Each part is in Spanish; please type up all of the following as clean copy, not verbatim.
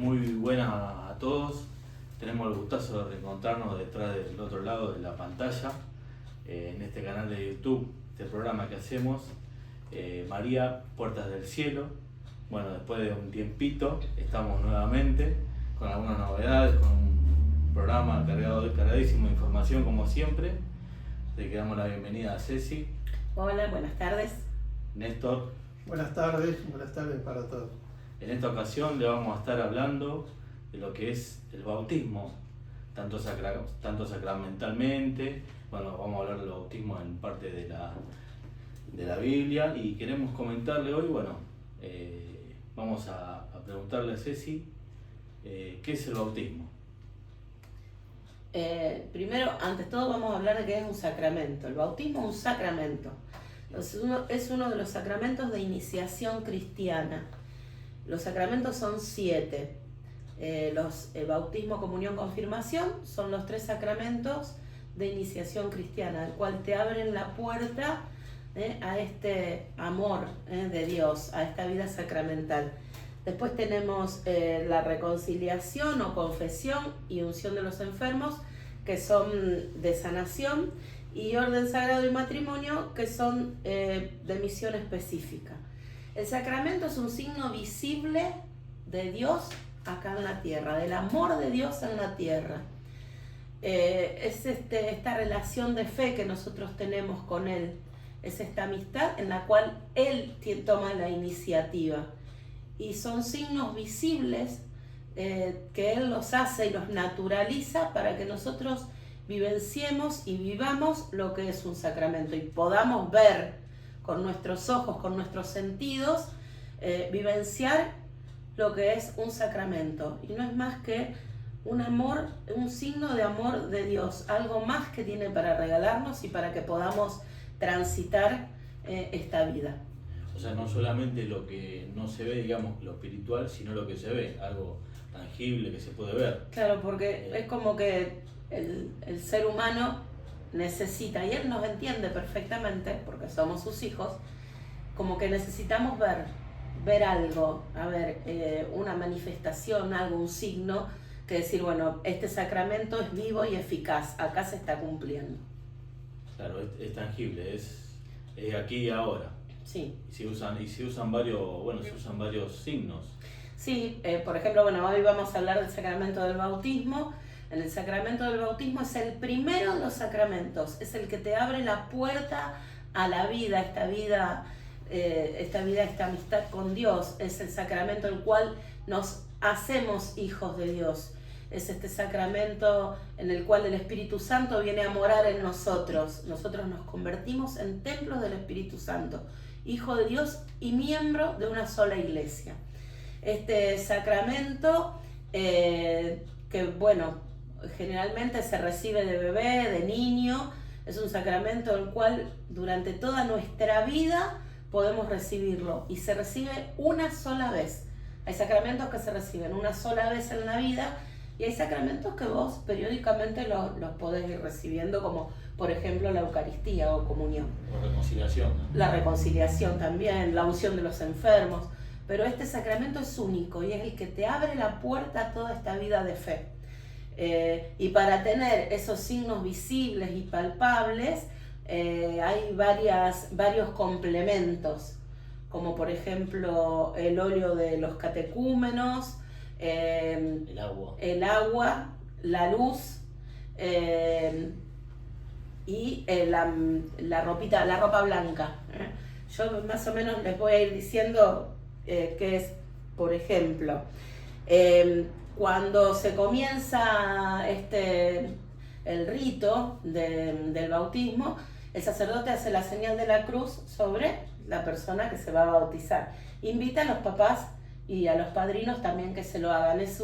Muy buenas a todos. Tenemos el gustazo de reencontrarnos detrás del otro lado de la pantalla, en este canal de YouTube, este programa que hacemos, María, Puertas del Cielo. Bueno, después de un tiempito, estamos nuevamente con algunas novedades, con un programa cargadísimo de información como siempre. Le damos la bienvenida a Ceci. Hola, buenas tardes. Néstor. Buenas tardes para todos. En esta ocasión le vamos a estar hablando de lo que es el bautismo, tanto sacramentalmente. Bueno, vamos a hablar del bautismo en parte de la Biblia, y queremos comentarle hoy, vamos a preguntarle a Ceci, ¿qué es el bautismo? Primero, antes de todo, vamos a hablar de qué es un sacramento. El bautismo es un sacramento. Es uno de los sacramentos de iniciación cristiana. Los sacramentos son 7. Bautismo, comunión, confirmación son los 3 sacramentos de iniciación cristiana, el cual te abren la puerta a este amor de Dios, a esta vida sacramental. Después tenemos la reconciliación o confesión y unción de los enfermos, que son de sanación, y orden sagrado y matrimonio, que son de misión específica. El sacramento es un signo visible de Dios acá en la tierra, del amor de Dios en la tierra. Es esta relación de fe que nosotros tenemos con Él, es esta amistad en la cual Él toma la iniciativa. Y son signos visibles que Él los hace y los naturaliza para que nosotros vivenciemos y vivamos lo que es un sacramento y podamos ver con nuestros ojos, con nuestros sentidos, vivenciar lo que es un sacramento. Y no es más que un amor, un signo de amor de Dios, algo más que tiene para regalarnos y para que podamos transitar esta vida. O sea, no solamente lo que no se ve, digamos, lo espiritual, sino lo que se ve, algo tangible que se puede ver. Claro, porque es como que el ser humano necesita, y Él nos entiende perfectamente, porque somos sus hijos, como que necesitamos ver algo, una manifestación, algo, un signo, que decir, bueno, este sacramento es vivo y eficaz, acá se está cumpliendo. Claro, es tangible, es aquí y ahora. Sí. Y se usan varios signos. Sí, por ejemplo, hoy vamos a hablar del sacramento del bautismo. En el sacramento del bautismo es el primero de los sacramentos, es el que te abre la puerta a la vida, esta amistad con Dios. Es el sacramento en el cual nos hacemos hijos de Dios. Es este sacramento en el cual el Espíritu Santo viene a morar en nosotros. Nosotros nos convertimos en templos del Espíritu Santo, hijo de Dios y miembro de una sola iglesia. Este sacramento generalmente se recibe de bebé, de niño, es un sacramento en el cual durante toda nuestra vida podemos recibirlo, y se recibe una sola vez. Hay sacramentos que se reciben una sola vez en la vida, y hay sacramentos que vos periódicamente los podés ir recibiendo, como por ejemplo la Eucaristía o comunión. O reconciliación, ¿no? La reconciliación también, la unción de los enfermos. Pero este sacramento es único y es el que te abre la puerta a toda esta vida de fe. Y para tener esos signos visibles y palpables, hay varios complementos, como por ejemplo el óleo de los catecúmenos, el agua, la luz, y la ropa blanca. Yo más o menos les voy a ir diciendo qué es, por ejemplo, cuando se comienza el rito del bautismo, el sacerdote hace la señal de la cruz sobre la persona que se va a bautizar. Invita a los papás y a los padrinos también que se lo hagan. Es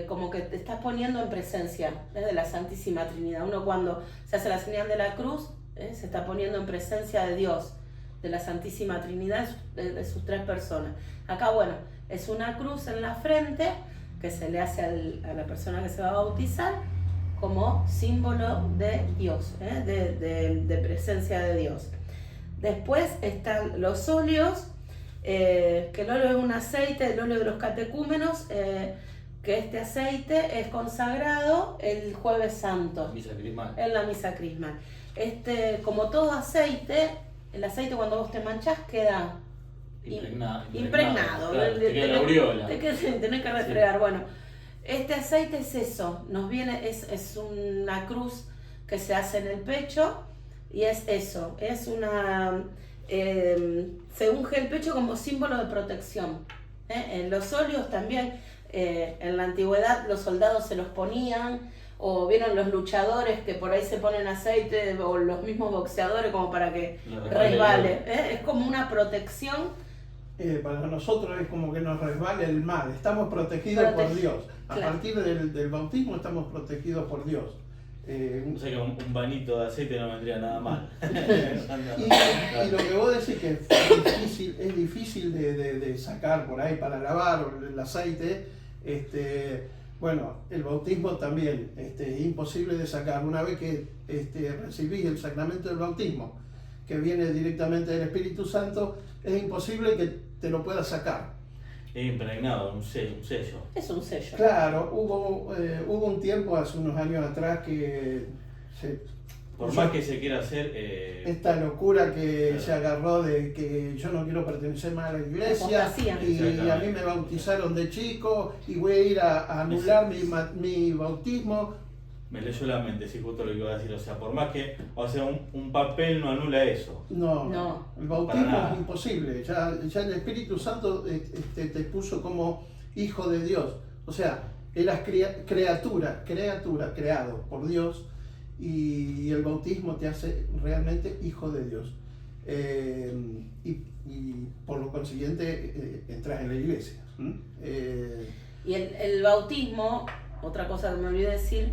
como que te estás poniendo en presencia de la Santísima Trinidad. Uno, cuando se hace la señal de la cruz, se está poniendo en presencia de Dios, de la Santísima Trinidad, de sus 3 personas. Acá, es una cruz en la frente que se le hace a la persona que se va a bautizar como símbolo de Dios, de presencia de Dios. Después están los óleos, que el óleo es un aceite, el óleo de los catecúmenos, que este aceite es consagrado el Jueves Santo. Misa crismal. En la misa crismal. Como todo aceite, el aceite cuando vos te manchás queda impregnado. Claro, te queda la aureola. Tenés que refregar. Sí. Bueno, este aceite es eso, nos viene, es una cruz que se hace en el pecho y es eso, es una... se unge el pecho como símbolo de protección. En los óleos también, en la antigüedad los soldados se los ponían, o vieron los luchadores que por ahí se ponen aceite, o los mismos boxeadores como para que resbale. Es como una protección. Para nosotros es como que nos resbale el mal, estamos protegidos por Dios. A partir del bautismo estamos protegidos por Dios. O sea que un bañito de aceite no vendría nada mal. y lo que vos decís que es difícil de sacar por ahí para lavar el aceite, bueno, el bautismo también es imposible de sacar. Una vez que recibís el sacramento del bautismo, que viene directamente del Espíritu Santo, es imposible que te lo puedas sacar. Es impregnado, un sello. Es un sello. Claro, hubo un tiempo, hace unos años atrás, que por más que se quiera hacer... esta locura que se agarró de que yo no quiero pertenecer más a la iglesia y a mí me bautizaron de chico y voy a ir a anular mi bautismo. Me leyó la mente, sí, justo lo que iba a decir. O sea, por más que, o sea, un papel no anula eso. No. El bautismo es imposible. Ya el Espíritu Santo te puso como hijo de Dios. O sea, eras criatura, creado por Dios, y el bautismo te hace realmente hijo de Dios. Y por lo consiguiente entras en la iglesia. Y el bautismo, otra cosa que me olvidé decir,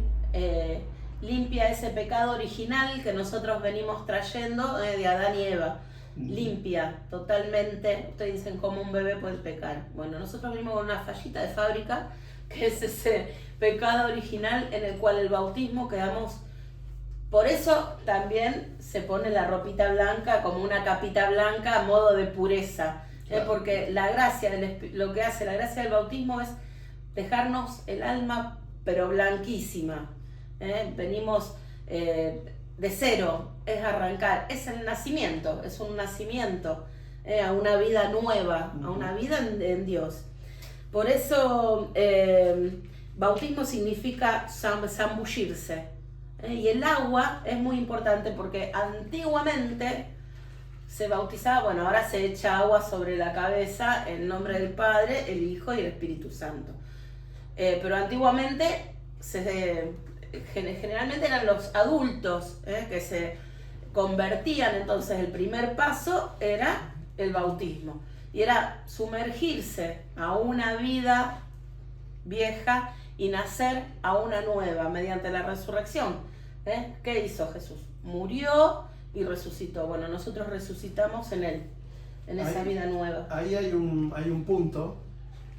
limpia ese pecado original que nosotros venimos trayendo de Adán y Eva. Limpia totalmente. Ustedes dicen cómo un bebé puede pecar. Bueno, nosotros venimos con una fallita de fábrica, que es ese pecado original en el cual el bautismo quedamos. Por eso también se pone la ropita blanca como una capita blanca a modo de pureza. Claro. Porque la gracia, lo que hace la gracia del bautismo es dejarnos el alma pero blanquísima. Venimos de cero, es arrancar, es el nacimiento, es un nacimiento a una vida nueva, a una vida en Dios. Por eso bautismo significa zambullirse. Y el agua es muy importante porque antiguamente se bautizaba, bueno, ahora se echa agua sobre la cabeza en nombre del Padre, el Hijo y el Espíritu Santo. Pero antiguamente generalmente eran los adultos que se convertían, entonces el primer paso era el bautismo y era sumergirse a una vida vieja y nacer a una nueva mediante la resurrección. ¿Qué hizo Jesús? Murió y resucitó. Bueno, nosotros resucitamos en Él, en esa vida nueva. Ahí hay un punto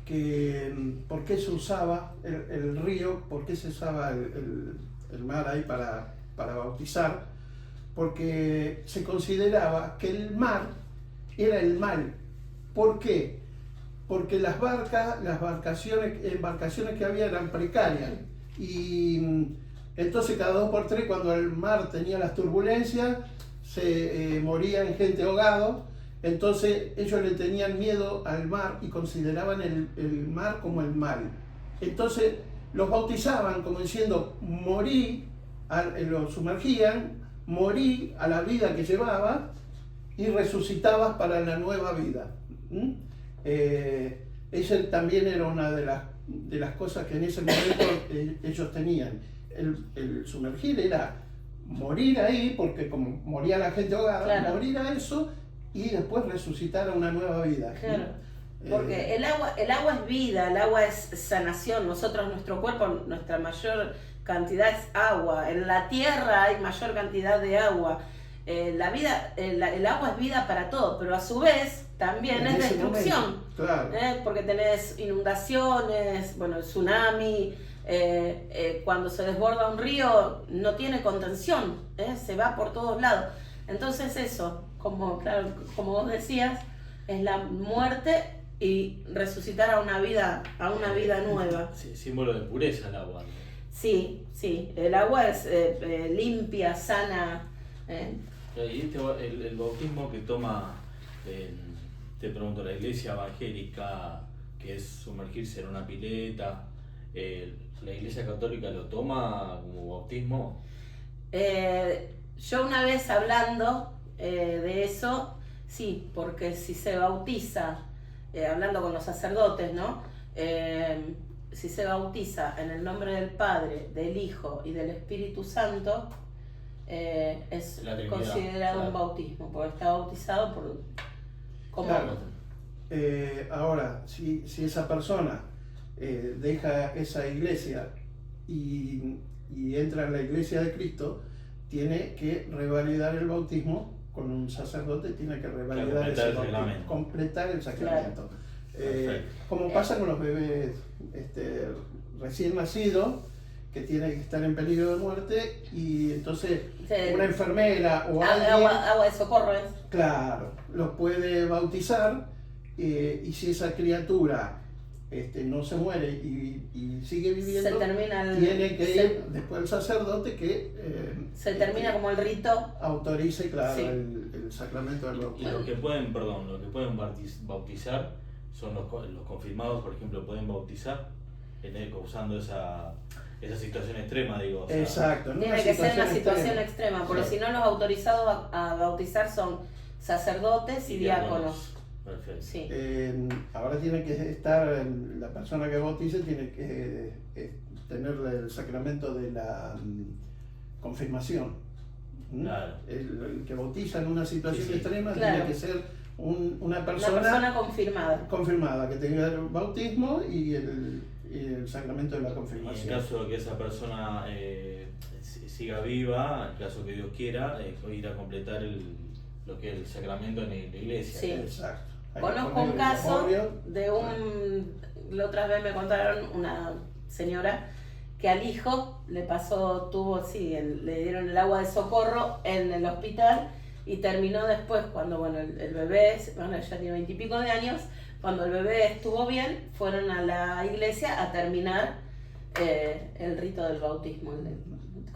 que, ¿por qué se usaba el río? ¿Por qué se usaba el mar ahí para bautizar? Porque se consideraba que el mar era el mal. ¿Por qué? Porque las embarcaciones que había eran precarias, y entonces cada 2 por 3 cuando el mar tenía las turbulencias se morían gente ahogado. Entonces ellos le tenían miedo al mar y consideraban el mar como el mal. Entonces los bautizaban como diciendo: morí, lo sumergían, morí a la vida que llevabas y resucitabas para la nueva vida. Esa también era una de las cosas que en ese momento ellos tenían. El sumergir era morir ahí, porque como moría la gente ahogada, claro, morir a eso y después resucitar a una nueva vida. Claro. Porque el agua es vida, el agua es sanación. Nosotros, nuestro cuerpo, nuestra mayor cantidad es agua. En la tierra hay mayor cantidad de agua. El agua es vida para todo, pero a su vez también es destrucción. Claro. Porque tenés inundaciones, bueno, el tsunami, cuando se desborda un río no tiene contención, se va por todos lados. Entonces eso, como vos decías, Es la muerte y resucitar a una vida nueva. Sí, símbolo de pureza el agua, ¿no? Sí, sí, el agua es limpia, sana. Y el bautismo que toma, te pregunto, la iglesia evangélica, que es sumergirse en una pileta, ¿la iglesia católica lo toma como bautismo? Yo una vez hablando de eso, sí, porque si se bautiza, hablando con los sacerdotes, ¿no? Si se bautiza en el nombre del Padre, del Hijo y del Espíritu Santo, es considerado un bautismo, porque está bautizado como... Claro. Ahora, si esa persona deja esa iglesia y entra en la iglesia de Cristo, tiene que revalidar el bautismo con un sacerdote, tiene que revalidar ese bautismo, completar el sacramento. Claro. Como pasa con los bebés recién nacidos, que tienen que estar en peligro de muerte, y entonces una enfermera o alguien... Agua de socorro es. Claro, los puede bautizar, y si esa criatura no se muere y sigue viviendo, se termina tiene que ir después el sacerdote que se termina como el rito, autorice, claro, sí, el sacramento del bautismo. Y los que pueden bautizar son los confirmados, por ejemplo, pueden bautizar usando esa situación extrema, digo. Exacto, ¿no? Tiene que ser una situación extrema, porque si no, los autorizados a bautizar son sacerdotes y diáconos. Perfecto. Sí. Ahora tiene que estar, la persona que bautice tiene que tener el sacramento de la confirmación. Claro. El que bautiza en una situación extrema, claro, tiene que ser una persona confirmada, que tenga el bautismo y el sacramento de la confirmación. Y en caso de que esa persona siga viva, en caso que Dios quiera, ir a completar lo que es el sacramento en la iglesia. Sí. Exacto. Conozco un caso de la otra vez me contaron una señora que al hijo le le dieron el agua de socorro en el hospital, y terminó después cuando, el bebé, ya tiene 20 y pico de años, cuando el bebé estuvo bien, fueron a la iglesia a terminar el rito del bautismo,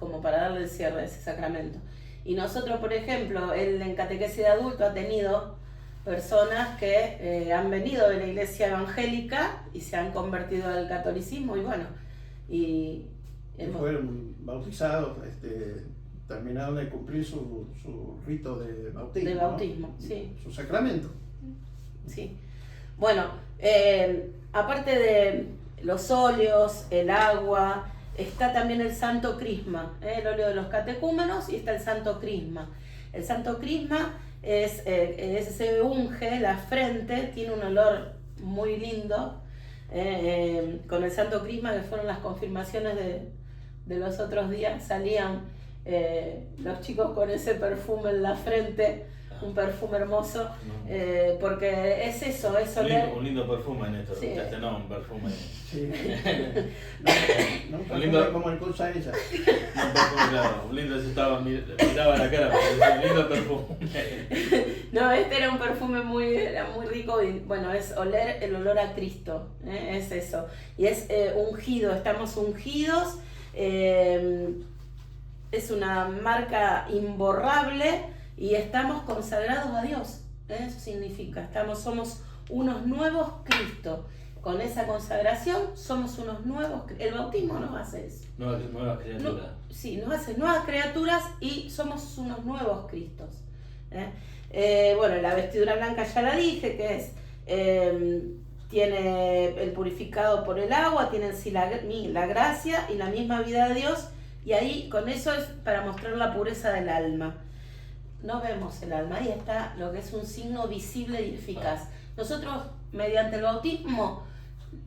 como para darle el cierre de ese sacramento. Y nosotros, por ejemplo, él en catequesis de adulto ha tenido personas que han venido de la iglesia evangélica y se han convertido al catolicismo, y fueron bautizados, terminaron de cumplir su rito de bautismo. De bautismo, ¿no? Sí. Su sacramento. Sí. Bueno, aparte de los óleos, el agua, está también el Santo Crisma, el óleo de los catecúmenos, y está el Santo Crisma. El Santo Crisma se unge la frente, tiene un olor muy lindo. Con el Santo Crisma, que fueron las confirmaciones de los otros días, salían los chicos con ese perfume en la frente, un perfume hermoso, porque es eso, es oler. Un lindo perfume, Néstor. Sí. Un perfume. Sí. No, Un lindo, como el cosa ella. un perfume, claro. Un lindo, miraba la cara, pero un lindo perfume. No, este era un perfume era muy rico, y es oler el olor a Cristo, es eso. Y es ungido, estamos ungidos, es una marca imborrable, y estamos consagrados a Dios. Eso significa, somos unos nuevos Cristo. Con esa consagración somos unos nuevos. El bautismo nos hace eso. Nuevas criaturas. Sí, nos hace nuevas criaturas y somos unos nuevos Cristos. La vestidura blanca ya la dije, que es tiene el purificado por el agua, tiene en sí la gracia y la misma vida de Dios, y ahí con eso es para mostrar la pureza del alma. No vemos el alma, ahí está lo que es un signo visible y eficaz. Nosotros, mediante el bautismo,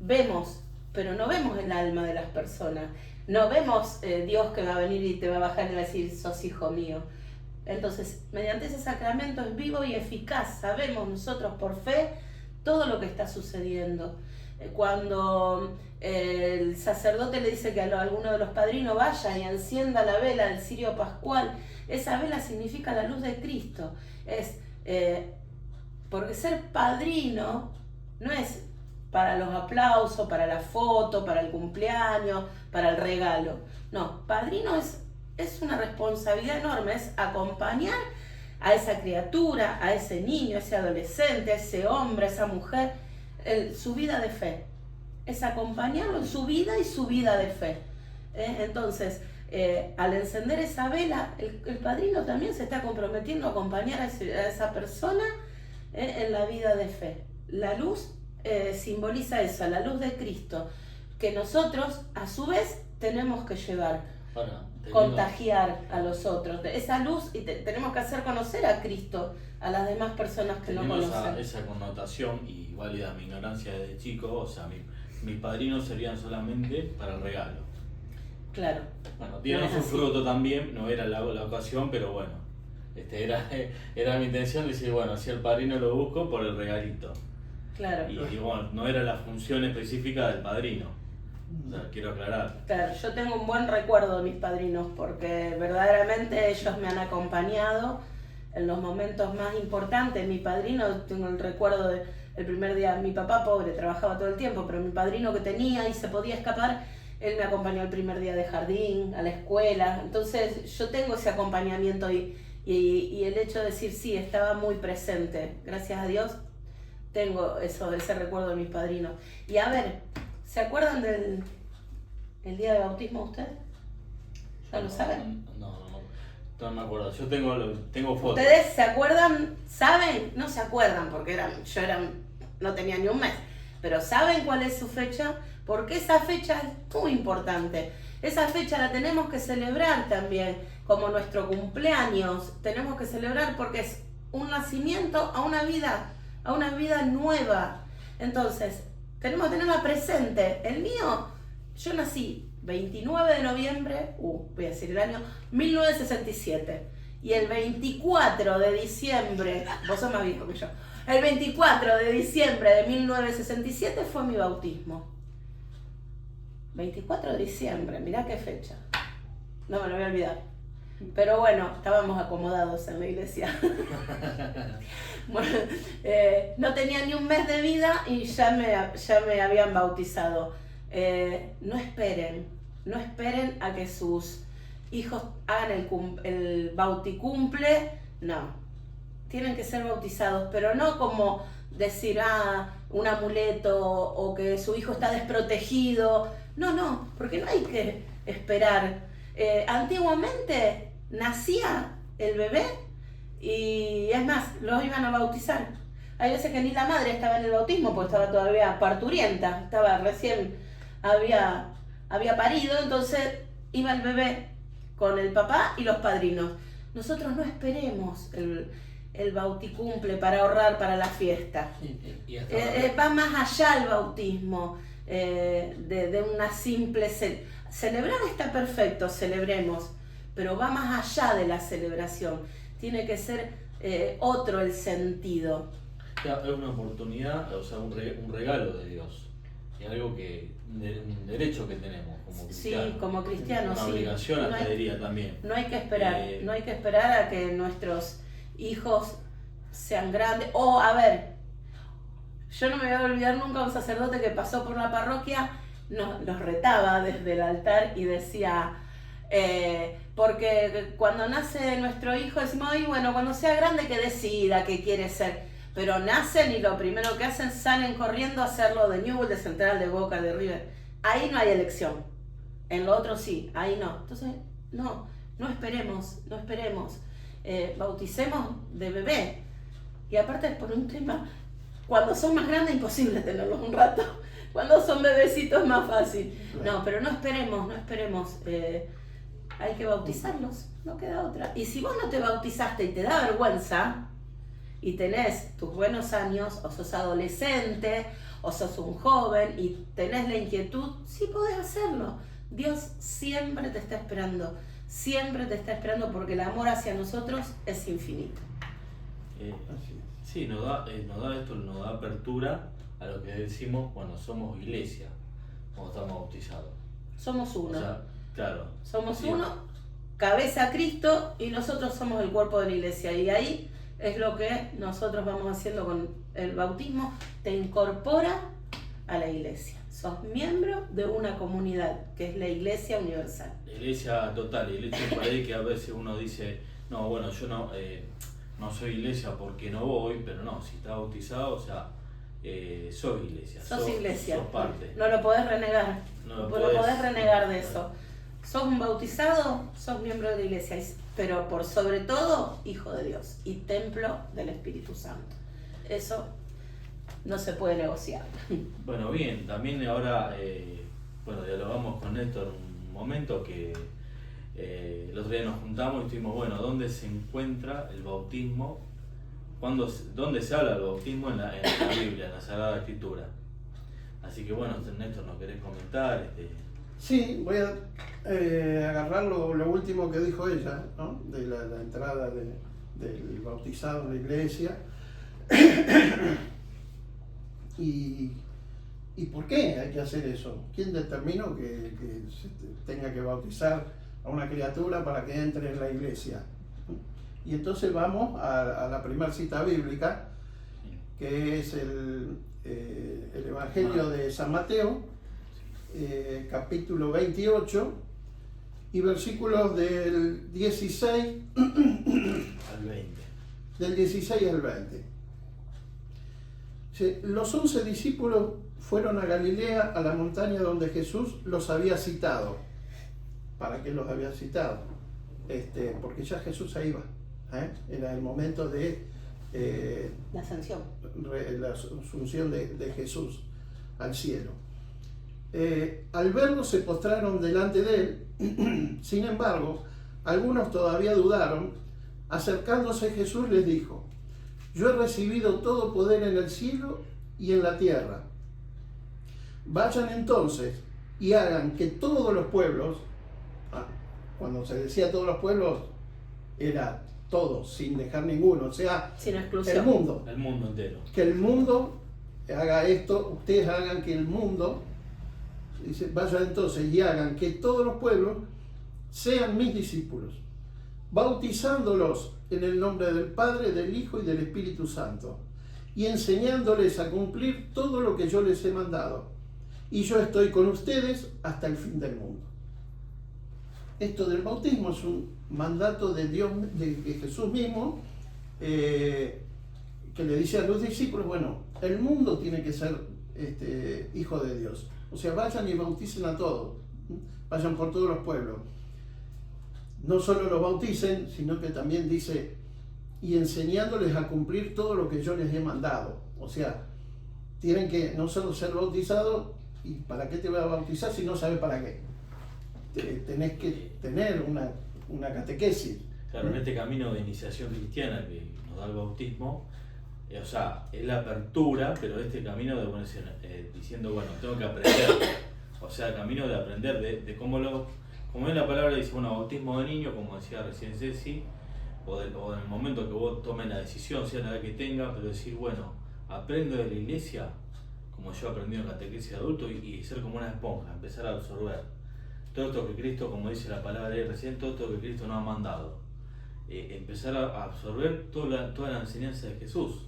vemos, pero no vemos el alma de las personas. No vemos Dios que va a venir y te va a bajar y va a decir, sos hijo mío. Entonces, mediante ese sacramento es vivo y eficaz. Sabemos nosotros por fe todo lo que está sucediendo. Cuando el sacerdote le dice que a alguno de los padrinos vaya y encienda la vela del cirio pascual, esa vela significa la luz de Cristo. Es Porque ser padrino no es para los aplausos, para la foto, para el cumpleaños, para el regalo. No, padrino es una responsabilidad enorme, es acompañar a esa criatura, a ese niño, a ese adolescente, a ese hombre, a esa mujer, su vida de fe. Es acompañarlo en su vida y su vida de fe. Entonces, al encender esa vela, el padrino también se está comprometiendo a acompañar a esa persona en la vida de fe. La luz simboliza eso, la luz de Cristo, que nosotros a su vez tenemos que llevar, contagiar a los otros. Esa luz, y tenemos que hacer conocer a Cristo a las demás personas que no conocen. Esa connotación, y válida mi ignorancia desde chico, o sea, mis padrinos serían solamente para el regalo. Claro. Bueno, dieron su fruto también, no era la ocasión, pero bueno, era mi intención decir, bueno, si el padrino lo busco por el regalito. Claro. Y bueno, no era la función específica del padrino. O sea, quiero aclarar. Claro, yo tengo un buen recuerdo de mis padrinos porque verdaderamente ellos me han acompañado en los momentos más importantes. Mi padrino, tengo el recuerdo del primer día, mi papá pobre, trabajaba todo el tiempo, pero mi padrino que tenía y se podía escapar, él me acompañó el primer día de jardín, a la escuela. Entonces yo tengo ese acompañamiento y el hecho de decir sí, estaba muy presente. Gracias a Dios tengo ese recuerdo de mis padrinos. Y a ver, ¿se acuerdan del día de bautismo ustedes? ¿Ya lo saben? No me acuerdo. Yo tengo fotos. ¿Ustedes se acuerdan? ¿Saben? No se acuerdan porque no tenía ni un mes. Pero ¿saben cuál es su fecha? Porque esa fecha es muy importante. Esa fecha la tenemos que celebrar también, como nuestro cumpleaños. Tenemos que celebrar porque es un nacimiento a una vida nueva. Entonces, tenemos que tenerla presente. El mío, yo nací 29 de noviembre, voy a decir el año, 1967. Y el 24 de diciembre, vos sos más viejo que yo, el 24 de diciembre de 1967 fue mi bautismo. 24 de diciembre, mirá qué fecha. No me lo voy a olvidar. Pero bueno, estábamos acomodados en la iglesia. Bueno, no tenía ni un mes de vida y ya me habían bautizado. No esperen a que sus hijos hagan el bauticumple. No, tienen que ser bautizados, pero no como decir, un amuleto o que su hijo está desprotegido. No, porque no hay que esperar. Antiguamente nacía el bebé y es más, los iban a bautizar. Hay veces que ni la madre estaba en el bautismo porque estaba todavía parturienta, había parido, entonces iba el bebé con el papá y los padrinos. Nosotros no esperemos el bauticumple para ahorrar para la fiesta. Va más allá el bautismo de una simple celebrar. Está perfecto, celebremos, pero va más allá de la celebración. Tiene que ser otro el sentido. Es una oportunidad, o sea, un regalo de Dios. Es algo un derecho que tenemos como cristianos. Sí, como cristianos, una obligación, hasta diría también. No hay que esperar, a que nuestros hijos sean grandes. A ver, yo no me voy a olvidar nunca un sacerdote que pasó por la parroquia, nos retaba desde el altar y decía, porque cuando nace nuestro hijo decimos, bueno, cuando sea grande que decida qué quiere ser. Pero nacen y lo primero que hacen, salen corriendo a hacerlo de Newell's, de Central, de Boca, de River. Ahí no hay elección. En lo otro sí, ahí no. Entonces, no esperemos. Bauticemos de bebé. Y aparte es por un tema, cuando son más grandes imposible tenerlos un rato. Cuando son bebecitos es más fácil. No, pero no esperemos. Hay que bautizarlos, no queda otra. Y si vos no te bautizaste y te da vergüenza, y tenés tus buenos años, o sos adolescente, o sos un joven, y tenés la inquietud, sí podés hacerlo. Dios siempre te está esperando porque el amor hacia nosotros es infinito. Sí, nos da apertura a lo que decimos, bueno, somos iglesia, cuando estamos bautizados. Somos uno. O sea, claro. Somos uno, cabeza Cristo, y nosotros somos el cuerpo de la iglesia, y ahí Es lo que nosotros vamos haciendo con el bautismo, te incorpora a la iglesia. Sos miembro de una comunidad, que es la Iglesia Universal. La iglesia total, iglesia por ahí que a veces uno dice, no, bueno, yo no soy iglesia porque no voy, pero no, si estás bautizado, o sea, sos iglesia. Sos iglesia. Sos parte. No lo podés renegar. No podés renegar de eso. Sos un bautizado, sos miembro de la iglesia, pero por sobre todo, hijo de Dios y templo del Espíritu Santo. Eso no se puede negociar. Bueno, bien, también ahora, dialogamos con Néstor un momento que el otro día nos juntamos y estuvimos, bueno, ¿dónde se encuentra el bautismo? ¿Dónde se habla del bautismo en la Biblia, en la Sagrada Escritura? Así que bueno, Néstor, ¿nos querés comentar? Sí, voy a agarrar lo último que dijo ella, ¿no? De la entrada del bautizado en la iglesia. ¿Y por qué hay que hacer eso? ¿Quién determinó que se tenga que bautizar a una criatura para que entre en la iglesia? Y entonces vamos a la primera cita bíblica, que es el Evangelio de San Mateo, capítulo 28, y versículos del 16 al 20. Del 16 al 20. Los 11 discípulos fueron a Galilea, a la montaña donde Jesús los había citado. ¿Para qué los había citado? Porque ya Jesús ahí iba. Era el momento de la ascensión. La asunción de Jesús al cielo. Al verlo se postraron delante de él. Sin embargo, algunos todavía dudaron. Acercándose Jesús les dijo: yo he recibido todo poder en el cielo y en la tierra. Vayan entonces y hagan que todos los pueblos, cuando se decía todos los pueblos, era todos, sin dejar ninguno, o sea, sin exclusión. El mundo entero. Que el mundo haga esto, ustedes hagan que el mundo, dice, vayan entonces y hagan que todos los pueblos sean mis discípulos, bautizándolos en el nombre del Padre, del Hijo y del Espíritu Santo, y enseñándoles a cumplir todo lo que yo les he mandado. Y yo estoy con ustedes hasta el fin del mundo. Esto del bautismo es un mandato de Dios, de Jesús mismo, que le dice a los discípulos, bueno, el mundo tiene que ser hijo de Dios. O sea, vayan y bauticen a todos, vayan por todos los pueblos. No solo los bauticen, sino que también dice, y enseñándoles a cumplir todo lo que yo les he mandado. O sea, tienen que no solo ser bautizados, ¿y para qué te voy a bautizar si no sabes para qué? Tenés que tener una catequesis. Claro, en este camino de iniciación cristiana que nos da el bautismo, o sea, es la apertura, pero este camino de ponerse diciendo, bueno, tengo que aprender. O sea, el camino de aprender de como en la palabra dice, bueno, bautismo de niño, como decía recién Ceci, o en el momento que vos tomes la decisión, sea la edad que tenga, pero decir, bueno, aprendo de la iglesia, como yo aprendí en catequesis de adulto, y ser como una esponja, empezar a absorber todo esto que Cristo, como dice la palabra de recién, todo esto que Cristo nos ha mandado. Empezar a absorber toda la enseñanza de Jesús.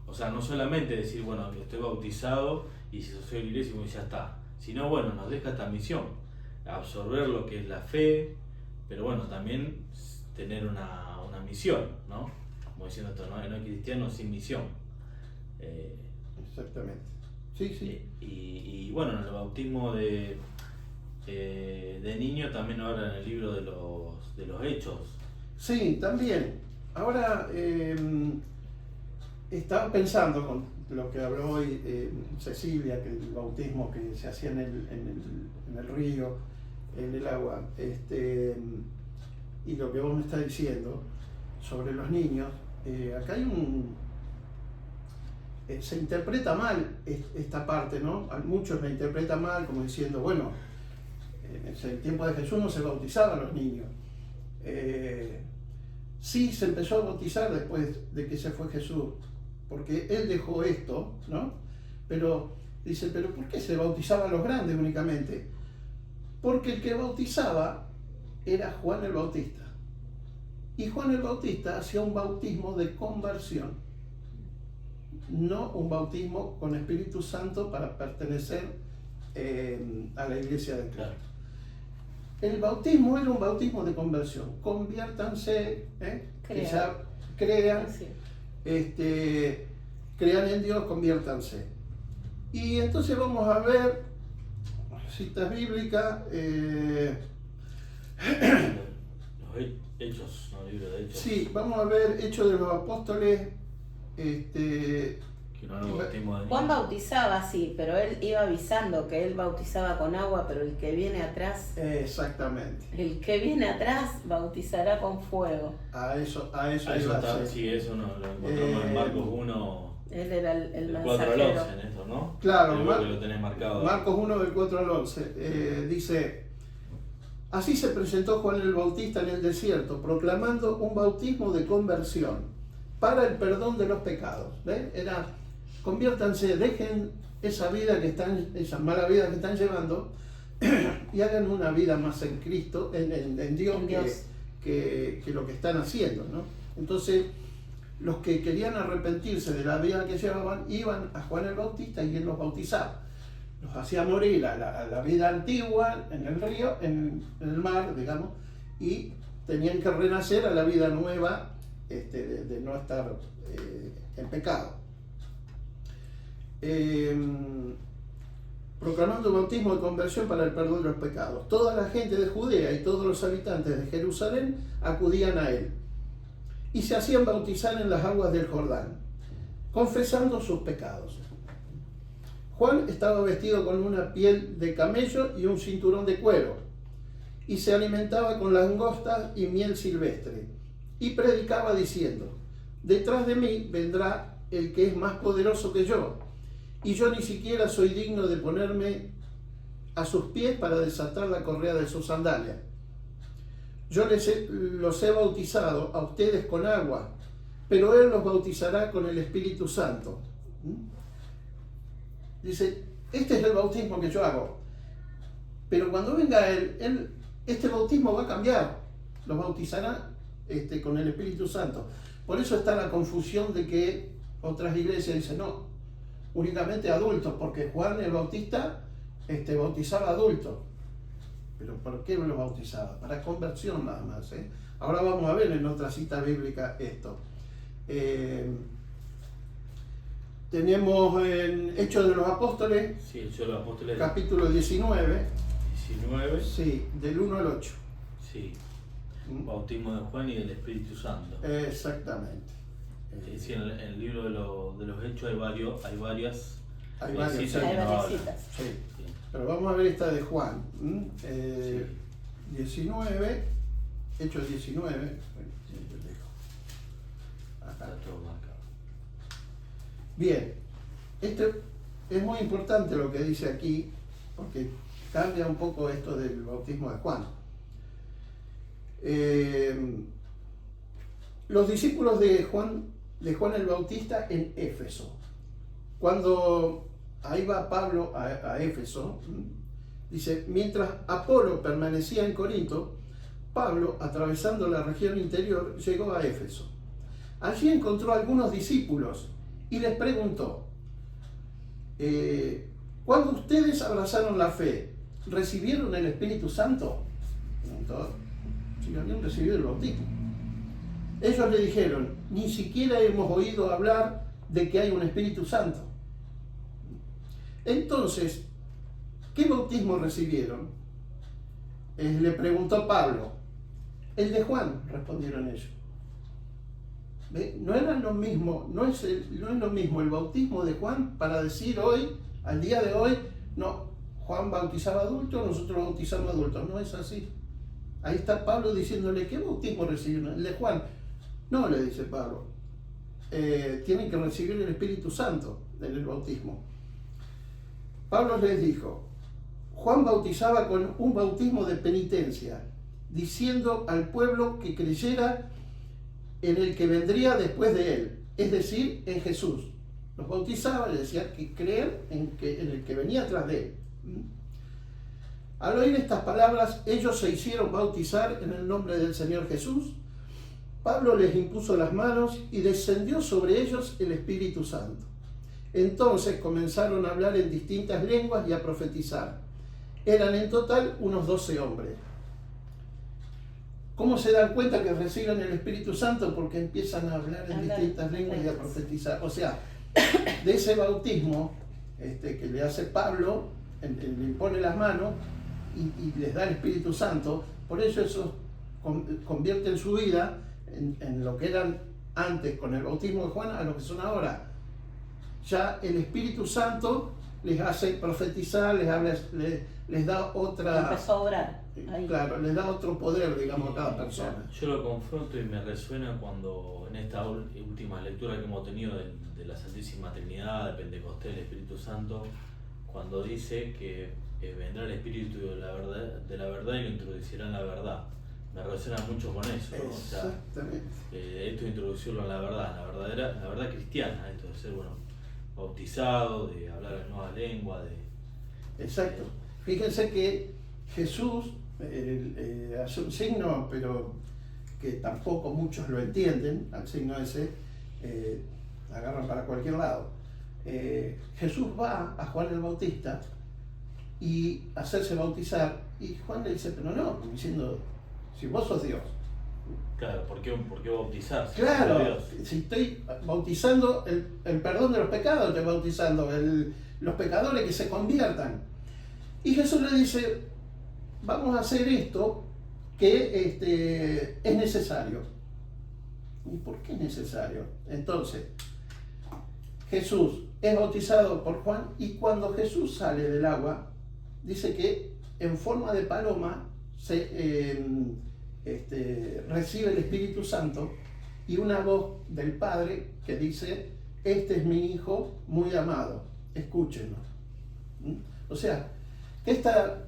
O sea, no solamente decir, bueno, estoy bautizado y si soy de la iglesia, ya está. Sino, bueno, nos deja esta misión, absorber lo que es la fe, pero bueno, también tener una misión, ¿no? Como diciendo esto, no hay cristiano sin misión. Exactamente. Sí, sí. Y bueno, en el bautismo de niño también ahora en el libro de los Hechos. Sí, también. Ahora estaba pensando con lo que habló hoy Cecilia, que el bautismo que se hacía en el río, en el agua, y lo que vos me estás diciendo sobre los niños, acá hay se interpreta mal esta parte, ¿no? Muchos la interpretan mal como diciendo, bueno, en el tiempo de Jesús no se bautizaban los niños. Sí se empezó a bautizar después de que se fue Jesús, porque él dejó esto, ¿no? Pero dice, ¿pero por qué se bautizaban los grandes únicamente? Porque el que bautizaba era Juan el Bautista. Y Juan el Bautista hacía un bautismo de conversión, no un bautismo con Espíritu Santo para pertenecer a la iglesia de Cristo. Claro. El bautismo era un bautismo de conversión. Conviértanse, que ya crean, Sí. crean en Dios, conviértanse. Y entonces vamos a ver citas bíblicas. Los Hechos, no, libro de Hechos. Sí, vamos a ver Hechos de los Apóstoles. Que no era un bautismo de Juan niño. bautizaba, sí, pero él iba avisando que él bautizaba con agua, pero el que viene atrás, Exactamente. bautizará con fuego. A eso Ah, eso iba a está, ser. sí, eso no, lo encontramos en Marcos 1, Él era el del 4 al mensajero. 11, en eso, ¿no? Claro, Creo que lo tenés marcado. Marcos 1 del 4 al 11 dice: así se presentó Juan el Bautista en el desierto, proclamando un bautismo de conversión para el perdón de los pecados. ¿Ven? Era: conviértanse, dejen esa vida que están, esa mala vida que están llevando y hagan una vida más en Cristo, en Dios, En Dios. que lo que están haciendo, ¿no? Entonces, los que querían arrepentirse de la vida que llevaban iban a Juan el Bautista y él los bautizaba. Los hacía morir a la vida antigua en el río, en el mar, digamos, y tenían que renacer a la vida nueva de no estar en pecado. Proclamando el bautismo de conversión para el perdón de los pecados. Toda la gente de Judea y todos los habitantes de Jerusalén acudían a él y se hacían bautizar en las aguas del Jordán, confesando sus pecados. Juan estaba vestido con una piel de camello y un cinturón de cuero, y se alimentaba con langostas y miel silvestre, y predicaba diciendo: detrás de mí vendrá el que es más poderoso que yo, y yo ni siquiera soy digno de ponerme a sus pies para desatar la correa de sus sandalias. Yo los he bautizado a ustedes con agua, pero él los bautizará con el Espíritu Santo. Dice: este es el bautismo que yo hago, pero cuando venga él, este bautismo va a cambiar, los bautizará con el Espíritu Santo. Por eso está la confusión de que otras iglesias dicen: no, únicamente adultos, porque Juan el Bautista bautizaba adultos. ¿Pero por qué los bautizaba? Para conversión nada más. Ahora vamos a ver en otra cita bíblica esto. Tenemos en Hechos de los Apóstoles, Sí, Hechos de los Apóstoles capítulo 19, 19. sí, del 1 al 8. Sí, bautismo de Juan y del Espíritu Santo. Exactamente. Sí, en el libro de los Hechos hay varias Hay varias, citas sí. que Hay no varias hablan. citas. Sí. Sí. Pero vamos a ver esta de Juan. Sí. 19, Hechos 19. Siempre lejos. Acá. Está todo marcado. Bien, esto es muy importante lo que dice aquí, porque cambia un poco esto del bautismo de Juan. Los discípulos de Juan el Bautista en Éfeso. Cuando ahí va Pablo a Éfeso, dice: mientras Apolo permanecía en Corinto, Pablo, atravesando la región interior, llegó a Éfeso. Allí encontró a algunos discípulos y les preguntó: ¿cuándo ustedes abrazaron la fe, recibieron el Espíritu Santo? Preguntó si habían recibido el bautismo. Ellos le dijeron: ni siquiera hemos oído hablar de que hay un Espíritu Santo. Entonces, ¿qué bautismo recibieron? Le preguntó Pablo. El de Juan, respondieron ellos. ¿Ve? No era lo mismo, no es lo mismo el bautismo de Juan para decir hoy, al día de hoy, no, Juan bautizaba adultos, nosotros bautizamos adultos. No es así. Ahí está Pablo diciéndole: ¿qué bautismo recibieron? El de Juan. No, le dice Pablo, tienen que recibir el Espíritu Santo en el bautismo. Pablo les dijo: Juan bautizaba con un bautismo de penitencia, diciendo al pueblo que creyera en el que vendría después de él, es decir, en Jesús. Los bautizaba, les decía que creer en el que venía tras de él. Al oír estas palabras, ellos se hicieron bautizar en el nombre del Señor Jesús, Pablo les impuso las manos y descendió sobre ellos el Espíritu Santo. Entonces comenzaron a hablar en distintas lenguas y a profetizar. Eran en total unos 12 hombres. ¿Cómo se dan cuenta que reciben el Espíritu Santo? Porque empiezan a hablar en distintas lenguas y a profetizar. O sea, de ese bautismo que le hace Pablo, le impone las manos y les da el Espíritu Santo. Por eso convierte en su vida en lo que eran antes con el bautismo de Juan a lo que son ahora. Ya el Espíritu Santo les hace profetizar, les da otra... Empezó a orar. Ahí. Claro, les da otro poder, digamos, a cada persona. Yo lo confronto y me resuena cuando en esta última lectura que hemos tenido de la Santísima Trinidad, de Pentecostés, del Espíritu Santo, cuando dice que vendrá el Espíritu de la verdad y lo introducirá en la verdad. Me resuena mucho con eso, ¿no? Exactamente. O sea, esto de introducirlo en la verdad cristiana, esto de ser, bautizado, de hablar en nueva lengua, Exacto. Fíjense que Jesús hace un signo, pero que tampoco muchos lo entienden, al signo ese, agarran para cualquier lado. Jesús va a Juan el Bautista y hacerse bautizar, y Juan le dice, pero no, como diciendo, si vos sos Dios. Claro, ¿por qué bautizarse? Claro, si estoy bautizando el perdón de los pecados, estoy bautizando los pecadores que se conviertan. Y Jesús le dice, vamos a hacer esto que es necesario. ¿Y por qué es necesario? Entonces, Jesús es bautizado por Juan y cuando Jesús sale del agua, dice que en forma de paloma recibe el Espíritu Santo y una voz del Padre que dice, este es mi Hijo muy amado, escúchenlo. O sea, ¿qué está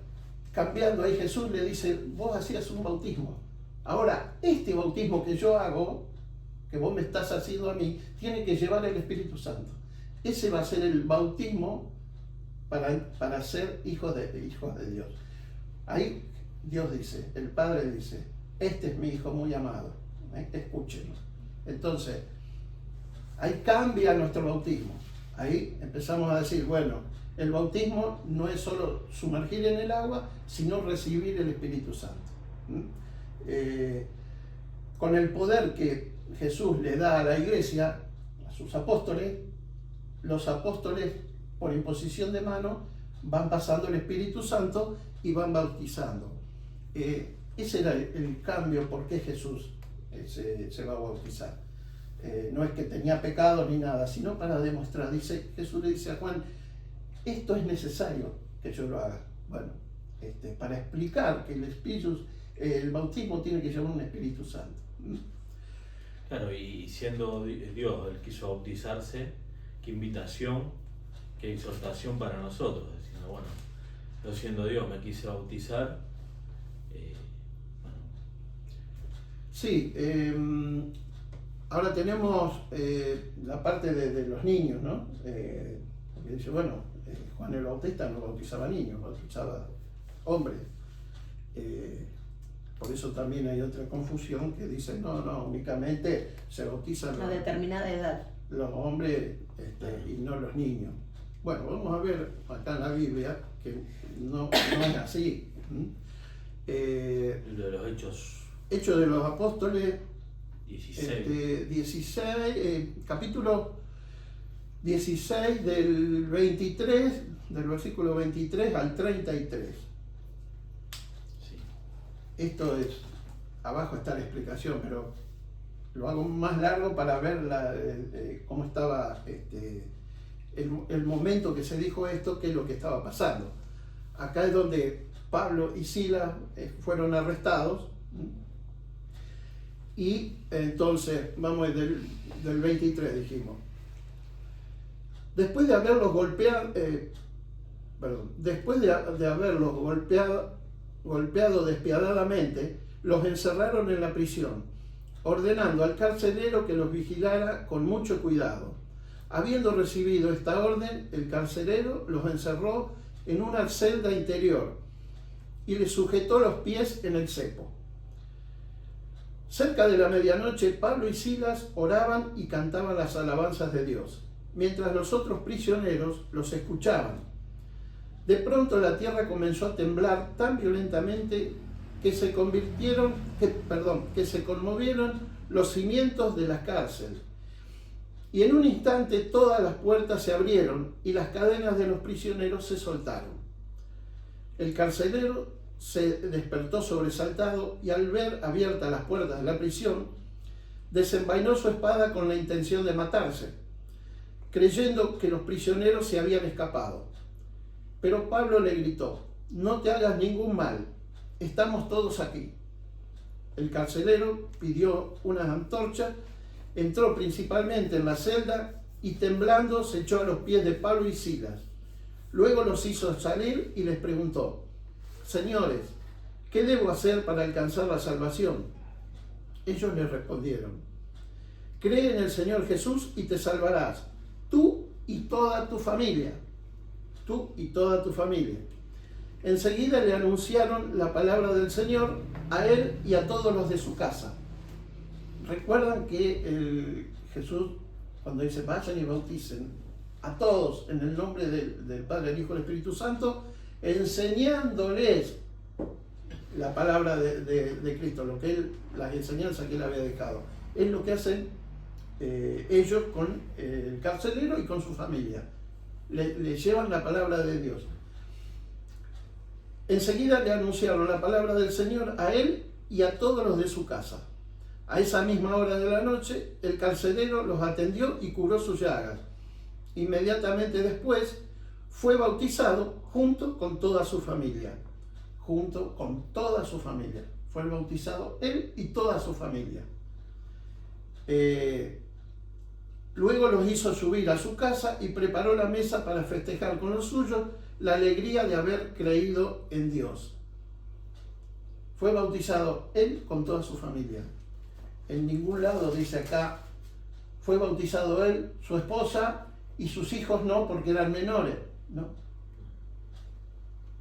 cambiando ahí? Jesús le dice, vos hacías un bautismo, ahora este bautismo que yo hago, que vos me estás haciendo a mí, tiene que llevar el Espíritu Santo. Ese va a ser el bautismo para ser hijos de Dios. Ahí Dios dice, el Padre dice, este es mi Hijo muy amado, escúchenlo. Entonces, ahí cambia nuestro bautismo. Ahí empezamos a decir, bueno, el bautismo no es solo sumergir en el agua, sino recibir el Espíritu Santo. Con el poder que Jesús le da a la iglesia, a sus apóstoles, los apóstoles, por imposición de mano, van pasando el Espíritu Santo y van bautizando. Ese era el cambio por qué Jesús se va a bautizar. No es que tenía pecado ni nada, sino para demostrar. Jesús le dice a Juan, esto es necesario que yo lo haga. Bueno, para explicar que el bautismo tiene que llevar un Espíritu Santo. Claro, y siendo Dios el que quiso bautizarse, qué invitación, qué exhortación para nosotros, diciendo, bueno, yo siendo Dios me quise bautizar. Sí, ahora tenemos la parte de los niños, ¿no? Porque dice, bueno, Juan el Bautista no bautizaba niños, bautizaba hombres. Por eso también hay otra confusión que dice, no, únicamente se bautizan una determinada edad. Los hombres y no los niños. Bueno, vamos a ver acá en la Biblia que no es así. Libro de los Hechos. Hechos de los Apóstoles 16. Capítulo 16 del versículo 23 al 33. Sí. Esto es, abajo está la explicación, pero lo hago más largo para ver cómo estaba el momento que se dijo esto, qué es lo que estaba pasando. Acá es donde Pablo y Silas fueron arrestados. Y entonces, vamos del 23, dijimos. Después de haberlos golpeado, golpeado despiadadamente, los encerraron en la prisión, ordenando al carcelero que los vigilara con mucho cuidado. Habiendo recibido esta orden, el carcelero los encerró en una celda interior y les sujetó los pies en el cepo. Cerca de la medianoche, Pablo y Silas oraban y cantaban las alabanzas de Dios, mientras los otros prisioneros los escuchaban. De pronto la tierra comenzó a temblar tan violentamente que se conmovieron los cimientos de la cárcel. Y en un instante todas las puertas se abrieron y las cadenas de los prisioneros se soltaron. El carcelero se despertó sobresaltado y al ver abiertas las puertas de la prisión, desenvainó su espada con la intención de matarse, creyendo que los prisioneros se habían escapado. Pero Pablo le gritó: no te hagas ningún mal, estamos todos aquí. El carcelero pidió unas antorchas, entró principalmente en la celda y temblando se echó a los pies de Pablo y Silas. Luego los hizo salir y les preguntó: señores, ¿qué debo hacer para alcanzar la salvación? Ellos le respondieron: cree en el Señor Jesús y te salvarás, tú y toda tu familia. Tú y toda tu familia. Enseguida le anunciaron la palabra del Señor a él y a todos los de su casa. Recuerdan que Jesús, cuando dice vayan y bauticen a todos en el nombre del Padre, del Hijo y del Espíritu Santo, enseñándoles la palabra de Cristo, las enseñanzas que él había dejado. Es lo que hacen ellos con el carcelero y con su familia. Le llevan la palabra de Dios. Enseguida le anunciaron la palabra del Señor a él y a todos los de su casa. A esa misma hora de la noche, el carcelero los atendió y curó sus llagas. Inmediatamente después, fue bautizado junto con toda su familia. Junto con toda su familia. Fue bautizado él y toda su familia. Luego los hizo subir a su casa y preparó la mesa para festejar con los suyos la alegría de haber creído en Dios. Fue bautizado él con toda su familia. En ningún lado dice acá, fue bautizado él, su esposa y sus hijos no, porque eran menores. No.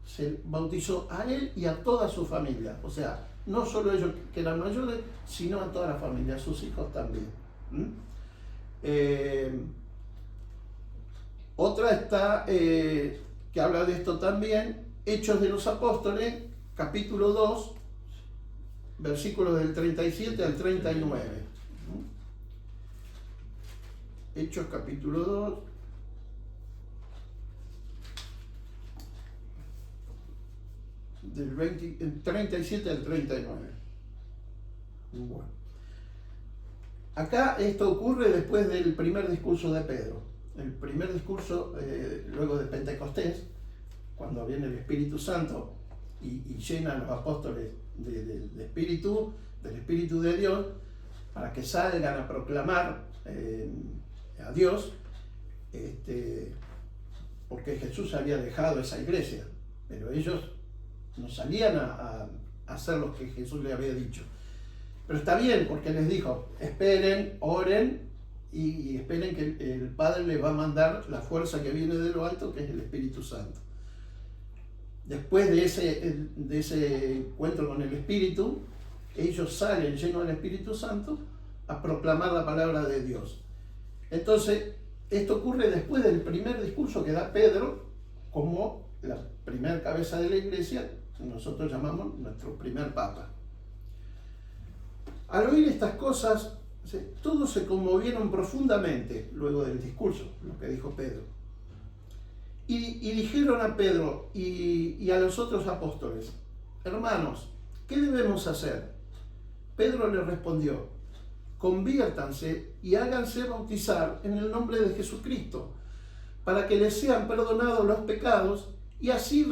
Se bautizó a él y a toda su familia. O sea, no solo ellos que eran mayores, sino a toda la familia, a sus hijos también. Otra está, que habla de esto también, Hechos de los Apóstoles, capítulo 2, versículos del 37 al 39. Hechos capítulo 2, del 37 al 39. Bueno. Acá esto ocurre después del primer discurso de Pedro. El primer discurso, luego de Pentecostés, cuando viene el Espíritu Santo y llena a los apóstoles del Espíritu de Dios, para que salgan a proclamar a Dios, porque Jesús había dejado esa iglesia, pero ellos no salían a hacer lo que Jesús les había dicho. Pero está bien, porque les dijo, esperen, oren y esperen que el Padre les va a mandar la fuerza que viene de lo alto, que es el Espíritu Santo. Después de ese encuentro con el Espíritu, ellos salen llenos del Espíritu Santo a proclamar la palabra de Dios. Entonces, esto ocurre después del primer discurso que da Pedro, como la primera cabeza de la iglesia, que nosotros llamamos nuestro primer papa. Al oír estas cosas, todos se conmovieron profundamente luego del discurso, lo que dijo Pedro. Y dijeron a Pedro y a los otros apóstoles, hermanos, ¿qué debemos hacer? Pedro les respondió, conviértanse y háganse bautizar en el nombre de Jesucristo, para que les sean perdonados los pecados y así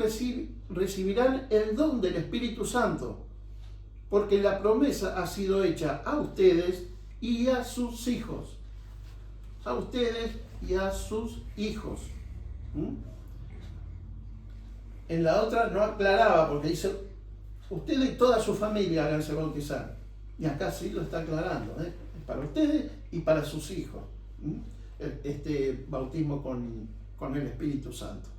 recibirán el don del Espíritu Santo, porque la promesa ha sido hecha a ustedes y a sus hijos. A ustedes y a sus hijos. En la otra no aclaraba, porque dice, ustedes y toda su familia háganse bautizar. Y acá sí lo está aclarando, es para ustedes y para sus hijos. Este bautismo con el Espíritu Santo.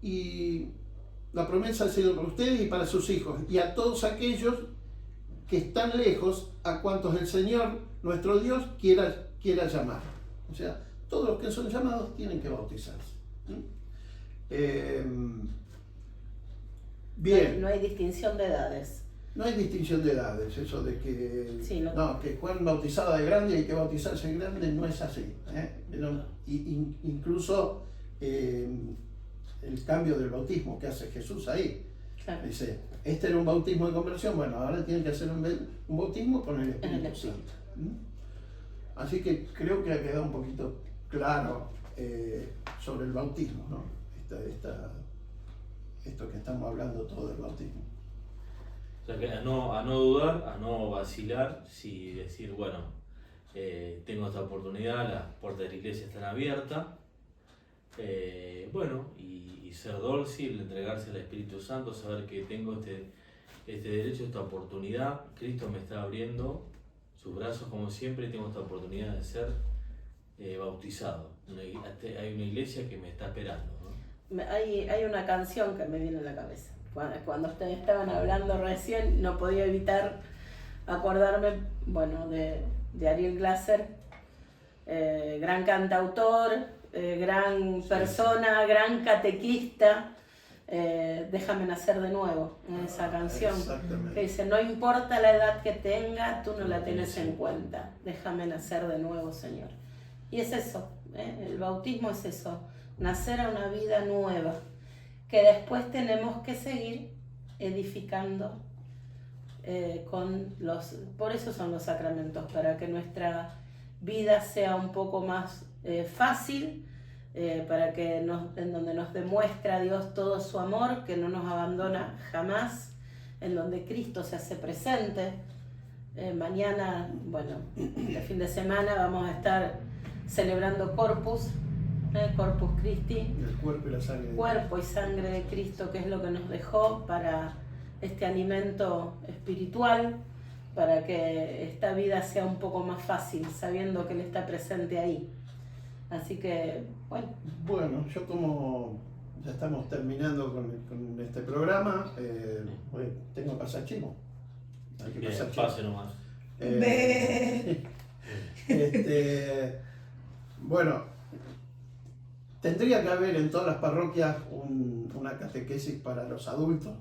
Y la promesa ha sido para ustedes y para sus hijos, y a todos aquellos que están lejos, a cuantos el Señor, nuestro Dios, quiera llamar. O sea, todos los que son llamados tienen que bautizarse. Bien. No hay distinción de edades. No hay distinción de edades, eso de que, Sí, que Juan bautizaba de grande y hay que bautizarse de grande, no es así. Incluso el cambio del bautismo que hace Jesús ahí. Claro. Dice, este era un bautismo de conversión, bueno, ahora tienen que hacer un bautismo con el Espíritu Santo. Así que creo que ha quedado un poquito claro sobre el bautismo, ¿no? Esto que estamos hablando todo del bautismo. O sea, que a no dudar, a no vacilar, si decir, bueno, tengo esta oportunidad, las puertas de la iglesia están abiertas, bueno, y ser dócil, entregarse al Espíritu Santo, saber que tengo este derecho, esta oportunidad, Cristo me está abriendo sus brazos como siempre y tengo esta oportunidad de ser bautizado. Hay una iglesia que me está esperando, ¿no? Hay una canción que me viene a la cabeza. Cuando ustedes estaban hablando recién, no podía evitar acordarme, bueno, de Ariel Glasser, gran cantautor, gran persona, gran catequista. Déjame nacer de nuevo, en esa canción, que dice, no importa la edad que tenga, tú no la tienes en cuenta, déjame nacer de nuevo, Señor. Y es eso, el bautismo es eso, nacer a una vida nueva, que después tenemos que seguir edificando por eso son los sacramentos, para que nuestra vida sea un poco más fácil, para que en donde nos demuestra Dios todo su amor, que no nos abandona jamás, en donde Cristo se hace presente. Mañana, bueno, este fin de semana vamos a estar celebrando Corpus Christi, el cuerpo y la sangre de cuerpo y sangre de Cristo, que es lo que nos dejó para este alimento espiritual, para que esta vida sea un poco más fácil, sabiendo que Él está presente ahí. Así que, bueno. Bueno, yo como ya estamos terminando con este programa, tengo que pasar chivo. Hay que bien, pasar chivo. pase nomás. Bueno, tendría que haber en todas las parroquias una catequesis para los adultos,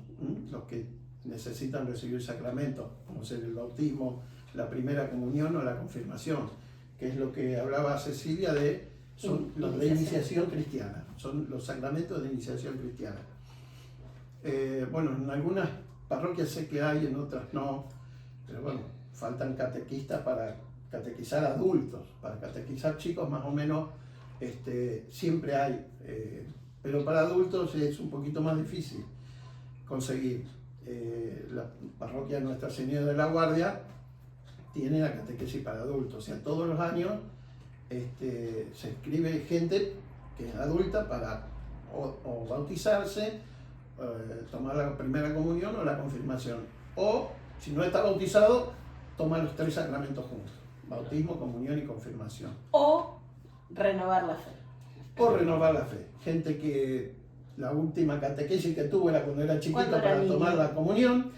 los que necesitan recibir sacramentos, como ser el bautismo, la primera comunión o la confirmación, que es lo que hablaba Cecilia son los de iniciación cristiana, son los sacramentos de iniciación cristiana. Bueno, en algunas parroquias sé que hay, en otras no, pero bueno, faltan catequistas para catequizar adultos, para catequizar chicos más o menos siempre hay, pero para adultos es un poquito más difícil conseguir. La parroquia de Nuestra Señora de la Guardia tiene la catequesis para adultos, o sea, todos los años se inscribe gente que es adulta para o bautizarse, tomar la primera comunión o la confirmación, o si no está bautizado, toma los 3 sacramentos juntos, bautismo, comunión y confirmación. O renovar la fe. O renovar la fe. Gente que la última catequesis que tuvo era cuando era chiquito para tomar la comunión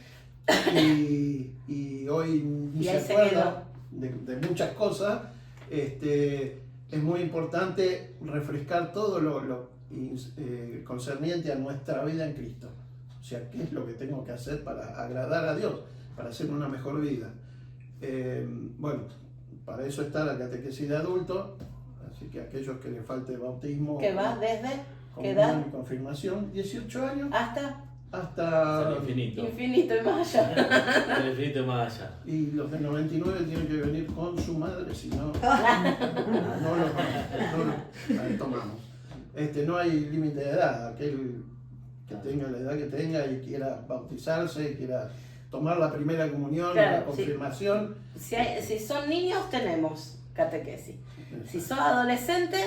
y hoy ni se acuerda de muchas cosas. Es muy importante refrescar todo lo concerniente a nuestra vida en Cristo. O sea, ¿qué es lo que tengo que hacer para agradar a Dios, para hacer una mejor vida? Bueno, para eso está la catequesis de adultos. Así que aquellos que les falte bautismo, que va desde ¿qué edad? Confirmación, 18 años hasta el infinito. Infinito y más allá. El infinito y más allá. Y los de 99 tienen que venir con su madre, si no, no lo tomamos. No hay límite de edad. Aquel que tenga la edad que tenga y quiera bautizarse, quiera tomar la primera comunión, claro, la confirmación. Sí. Si son niños, tenemos catequesis. Si sos adolescente,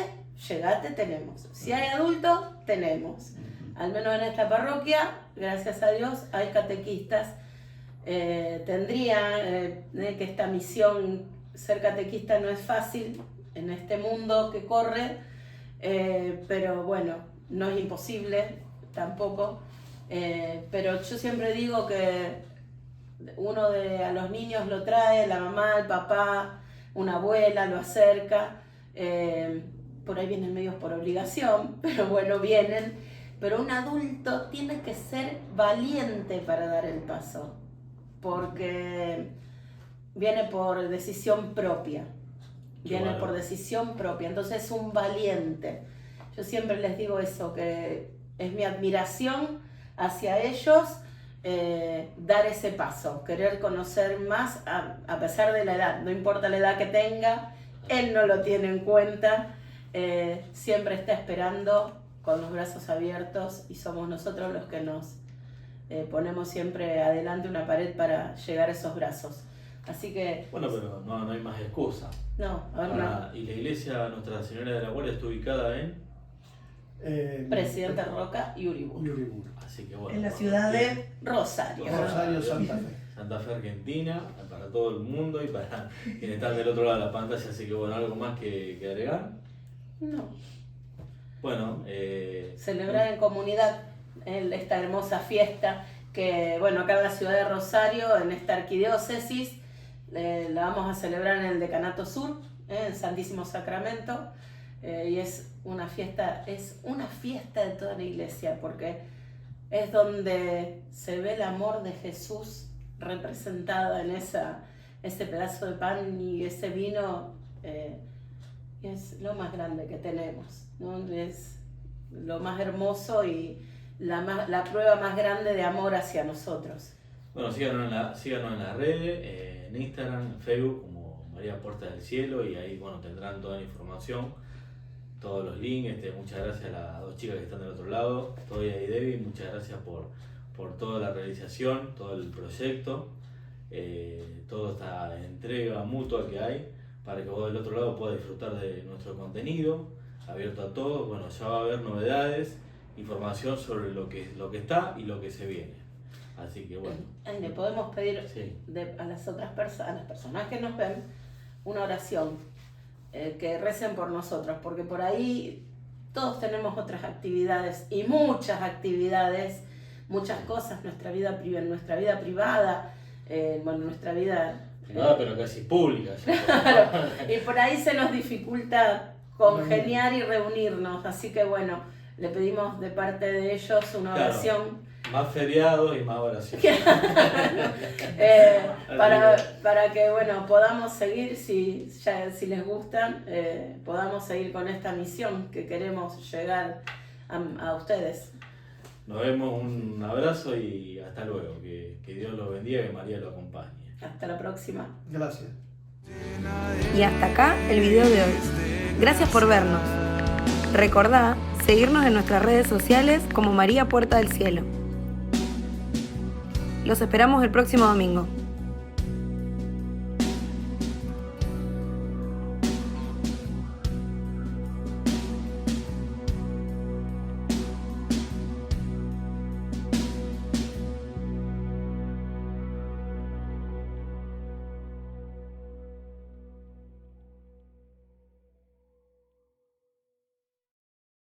llegate, tenemos. Si hay adultos, tenemos. Al menos en esta parroquia, gracias a Dios, hay catequistas. Tendría que esta misión, ser catequista no es fácil en este mundo que corre, pero bueno, no es imposible tampoco. Pero yo siempre digo que a los niños lo trae, la mamá, el papá, una abuela lo acerca, por ahí vienen medios por obligación, pero bueno, vienen. Pero un adulto tiene que ser valiente para dar el paso, porque viene por decisión propia, entonces es un valiente. Yo siempre les digo eso, que es mi admiración hacia ellos, dar ese paso, querer conocer más a pesar de la edad, no importa la edad que tenga, él no lo tiene en cuenta, siempre está esperando con los brazos abiertos y somos nosotros los que nos ponemos siempre adelante una pared para llegar a esos brazos. Así que... Bueno, pero no hay más excusa. No, Ahora, ¿y la iglesia Nuestra Señora de la Guardia está ubicada en? Presidente Roca y Uriburu. Así que bueno. En la ciudad de Rosario. Rosario, Santa Fe. Santa Fe, Argentina, para todo el mundo y para quienes están del otro lado de la pantalla. Así que bueno, ¿algo más que agregar? No. Bueno, celebrar en comunidad esta hermosa fiesta que, bueno, acá en la ciudad de Rosario, en esta arquidiócesis, la vamos a celebrar en el Decanato Sur, en Santísimo Sacramento, y es una fiesta de toda la iglesia, porque es donde se ve el amor de Jesús representado en ese pedazo de pan y ese vino. Es lo más grande que tenemos, ¿no? Es lo más hermoso y la prueba más grande de amor hacia nosotros. Bueno, síganos en las redes, en Instagram, en Facebook, como María Puerta del Cielo, y ahí bueno, tendrán toda la información, todos los links. Muchas gracias a las dos chicas que están del otro lado, Toya y Debbie, muchas gracias por toda la realización, todo el proyecto, toda esta entrega mutua que hay, para que vos del otro lado puedas disfrutar de nuestro contenido, abierto a todos. Bueno, ya va a haber novedades, información sobre lo que está y lo que se viene. Así que bueno. Le podemos pedir Sí. a las otras personas, a las personas que nos ven, una oración, que recen por nosotros, porque por ahí todos tenemos otras actividades y muchas actividades, muchas cosas, nuestra vida privada, nuestra vida... Privada, pero casi pública. Claro, y por ahí se nos dificulta congeniar y reunirnos, así que bueno, le pedimos de parte de ellos una oración. Más feriados y más oración. Para que bueno, podamos seguir, si les gustan, podamos seguir con esta misión que queremos llegar a ustedes. Nos vemos, un abrazo y hasta luego. Que Dios los bendiga y que María lo acompañe. Hasta la próxima. Gracias. Y hasta acá el video de hoy. Gracias por vernos. Recordá seguirnos en nuestras redes sociales como María Puerta del Cielo. Los esperamos el próximo domingo.